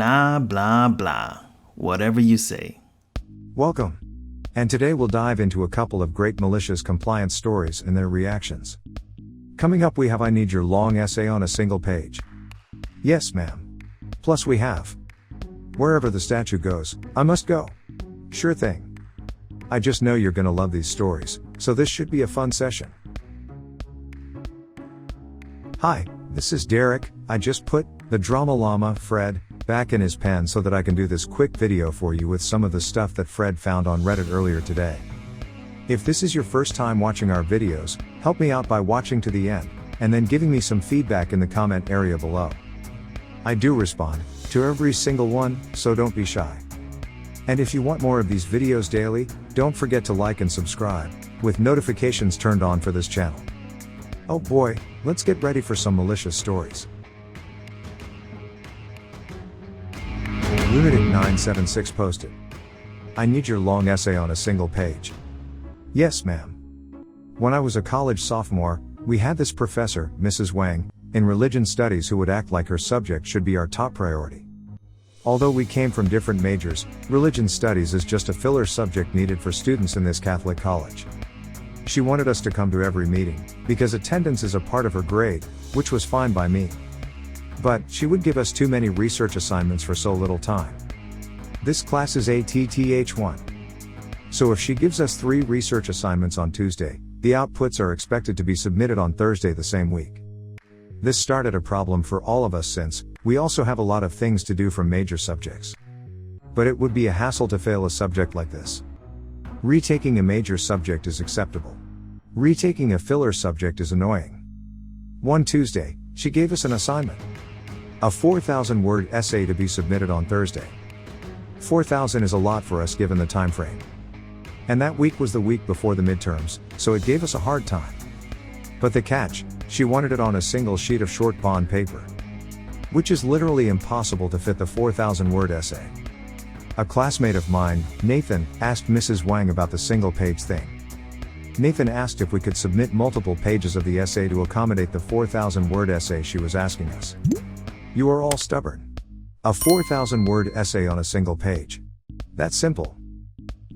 Blah, blah, blah. Whatever you say. Welcome. And today we'll dive into a couple of great malicious compliance stories and their reactions. Coming up we have I need your long essay on a single page. Yes, ma'am. Plus we have wherever the statue goes, I must go. Sure thing. I just know you're gonna love these stories, so this should be a fun session. Hi, this is Derek. I just put the Drama Llama, Fred, back in his pen so that I can do this quick video for you with some of the stuff that Fred found on Reddit earlier today. If this is your first time watching our videos, help me out by watching to the end, and then giving me some feedback in the comment area below. I do respond to every single one, so don't be shy. And if you want more of these videos daily, don't forget to like and subscribe, with notifications turned on for this channel. Oh boy, let's get ready for some malicious stories. Lunatic976 posted. I need your long essay on a single page. Yes, ma'am. When I was a college sophomore, we had this professor, Mrs. Wang, in religion studies who would act like her subject should be our top priority. Although we came from different majors, religion studies is just a filler subject needed for students in this Catholic college. She wanted us to come to every meeting, because attendance is a part of her grade, which was fine by me. But she would give us too many research assignments for so little time. This class is ATTH1. So if she gives us 3 research assignments on Tuesday, the outputs are expected to be submitted on Thursday the same week. This started a problem for all of us since we also have a lot of things to do from major subjects. But it would be a hassle to fail a subject like this. Retaking a major subject is acceptable. Retaking a filler subject is annoying. One Tuesday, she gave us an assignment. A 4,000-word essay to be submitted on Thursday. 4,000 is a lot for us given the time frame. And that week was the week before the midterms, so it gave us a hard time. But the catch, she wanted it on a single sheet of short bond paper. Which is literally impossible to fit the 4,000-word essay. A classmate of mine, Nathan, asked Mrs. Wang about the single-page thing. Nathan asked if we could submit multiple pages of the essay to accommodate the 4,000-word essay she was asking us. You are all stubborn. A 4,000-word essay on a single page. That's simple.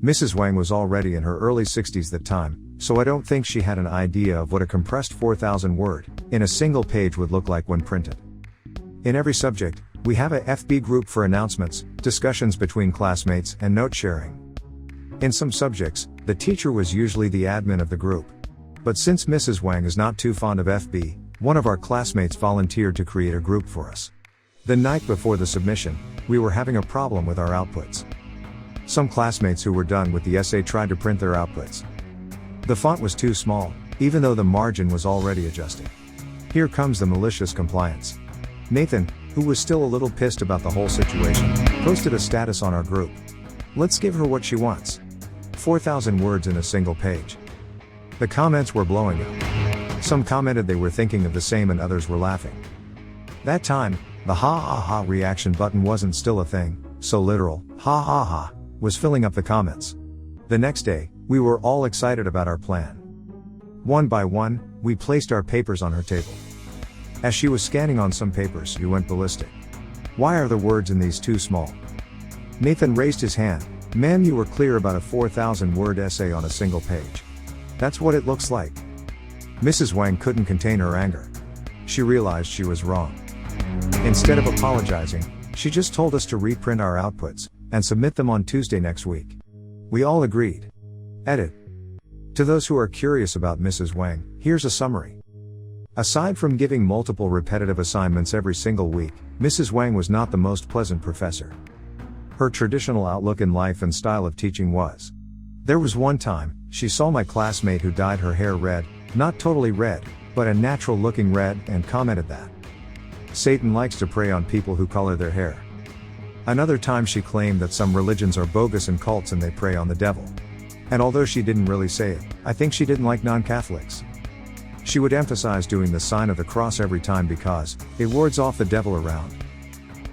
Mrs. Wang was already in her early 60s that time, so I don't think she had an idea of what a compressed 4,000-word, in a single page would look like when printed. In every subject, we have a FB group for announcements, discussions between classmates, and note sharing. In some subjects, the teacher was usually the admin of the group. But since Mrs. Wang is not too fond of FB, one of our classmates volunteered to create a group for us. The night before the submission, we were having a problem with our outputs. Some classmates who were done with the essay tried to print their outputs. The font was too small, even though the margin was already adjusted. Here comes the malicious compliance. Nathan, who was still a little pissed about the whole situation, posted a status on our group. Let's give her what she wants. 4,000 words in a single page. The comments were blowing up. Some commented they were thinking of the same and others were laughing. That time, the ha ha ha reaction button wasn't still a thing, so literal, ha ha ha, was filling up the comments. The next day, we were all excited about our plan. One by one, we placed our papers on her table. As she was scanning on some papers, she went ballistic. Why are the words in these too small? Nathan raised his hand. Ma'am, you were clear about a 4,000-word essay on a single page. That's what it looks like. Mrs. Wang couldn't contain her anger. She realized she was wrong. Instead of apologizing, she just told us to reprint our outputs, and submit them on Tuesday next week. We all agreed. Edit. To those who are curious about Mrs. Wang, here's a summary. Aside from giving multiple repetitive assignments every single week, Mrs. Wang was not the most pleasant professor. Her traditional outlook in life and style of teaching was. There was one time, she saw my classmate who dyed her hair red, not totally red, but a natural looking red, and commented that Satan likes to prey on people who color their hair. Another time she claimed that some religions are bogus and cults and they prey on the devil. And although she didn't really say it, I think she didn't like non-Catholics. She would emphasize doing the sign of the cross every time because it wards off the devil around.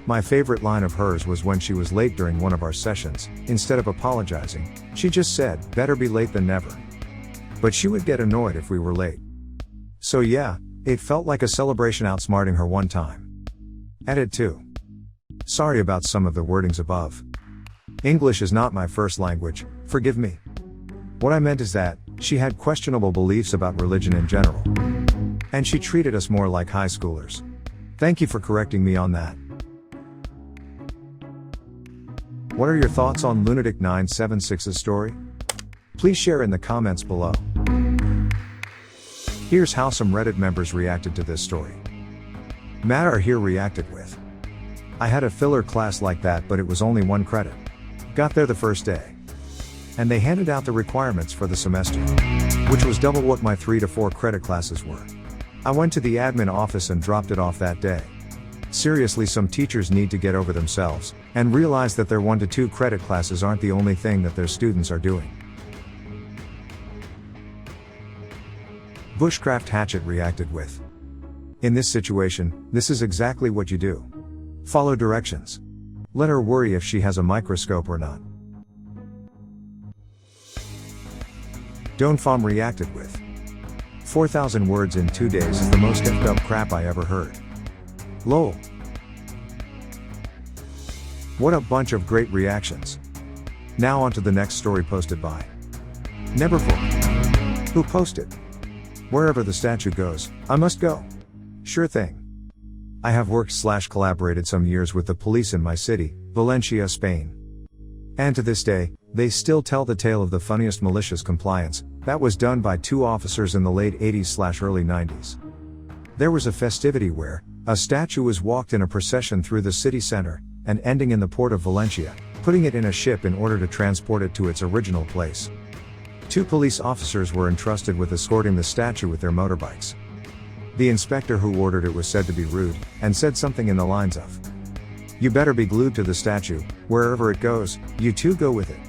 My favorite line of hers was when she was late during one of our sessions. Instead of apologizing, she just said, "Better be late than never." But she would get annoyed if we were late. So yeah, it felt like a celebration outsmarting her one time. Edit 2. Sorry about some of the wordings above. English is not my first language, forgive me. What I meant is that, she had questionable beliefs about religion in general. And she treated us more like high schoolers. Thank you for correcting me on that. What are your thoughts on Lunatic976's story? Please share in the comments below. Here's how some Reddit members reacted to this story. Matt R here reacted with, I had a filler class like that, but it was only 1 credit. Got there the first day. And they handed out the requirements for the semester, which was double what my 3 to 4 credit classes were. I went to the admin office and dropped it off that day. Seriously, some teachers need to get over themselves, and realize that their 1 to 2 credit classes aren't the only thing that their students are doing. Bushcraft Hatchet reacted with, in this situation, this is exactly what you do. Follow directions. Let her worry if she has a microscope or not. Donfom reacted with, 4,000 words in 2 days is the most effed up crap I ever heard. Lol. What a bunch of great reactions. Now on to the next story posted by Neverbook, who posted, wherever the statue goes, I must go. Sure thing. I have worked/collaborated some years with the police in my city, Valencia, Spain. And to this day, they still tell the tale of the funniest malicious compliance that was done by 2 officers in the late 80s/early 90s. There was a festivity where a statue was walked in a procession through the city center and ending in the port of Valencia, putting it in a ship in order to transport it to its original place. 2 police officers were entrusted with escorting the statue with their motorbikes. The inspector who ordered it was said to be rude, and said something in the lines of, "You better be glued to the statue, wherever it goes, you two go with it."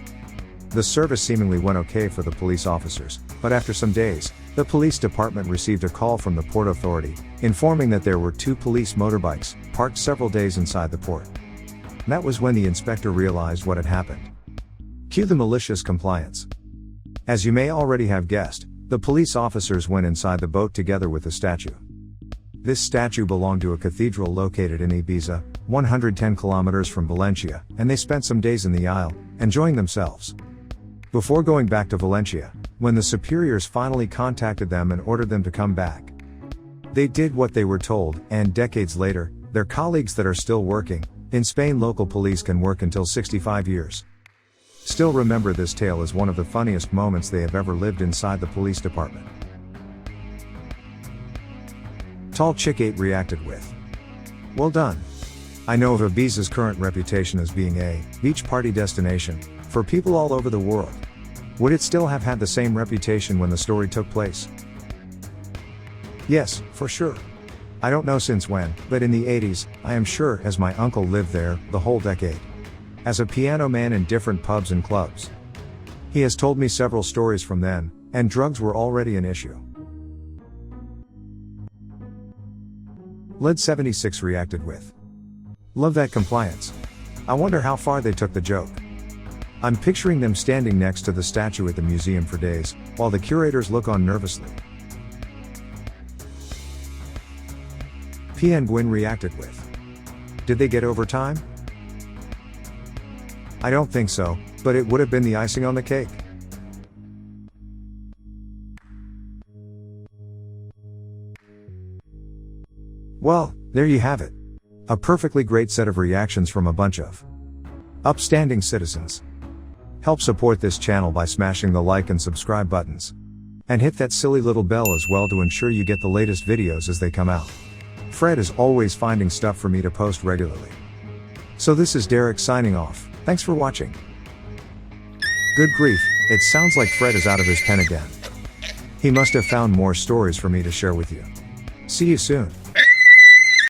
The service seemingly went okay for the police officers, but after some days, the police department received a call from the port authority, informing that there were 2 police motorbikes, parked several days inside the port. That was when the inspector realized what had happened. Cue the malicious compliance. As you may already have guessed, the police officers went inside the boat together with the statue. This statue belonged to a cathedral located in Ibiza, 110 kilometers from Valencia, and they spent some days in the Isle, enjoying themselves. Before going back to Valencia, when the superiors finally contacted them and ordered them to come back, they did what they were told, and decades later, their colleagues that are still working, in Spain local police can work until 65 years. Still remember this tale as one of the funniest moments they have ever lived inside the police department. Tall Chick 8 reacted with, well done. I know of Ibiza's current reputation as being a beach party destination for people all over the world. Would it still have had the same reputation when the story took place? Yes, for sure. I don't know since when, but in the 80s, I am sure, as my uncle lived there the whole decade. As a piano man in different pubs and clubs. He has told me several stories from then, and drugs were already an issue. Led76 reacted with, love that compliance. I wonder how far they took the joke. I'm picturing them standing next to the statue at the museum for days, while the curators look on nervously. PN Gwyn reacted with, did they get overtime? I don't think so, but it would have been the icing on the cake. Well, there you have it. A perfectly great set of reactions from a bunch of upstanding citizens. Help support this channel by smashing the like and subscribe buttons. And hit that silly little bell as well to ensure you get the latest videos as they come out. Fred is always finding stuff for me to post regularly. So this is Derek signing off. Thanks for watching. Good grief, it sounds like Fred is out of his pen again. He must have found more stories for me to share with you. See you soon.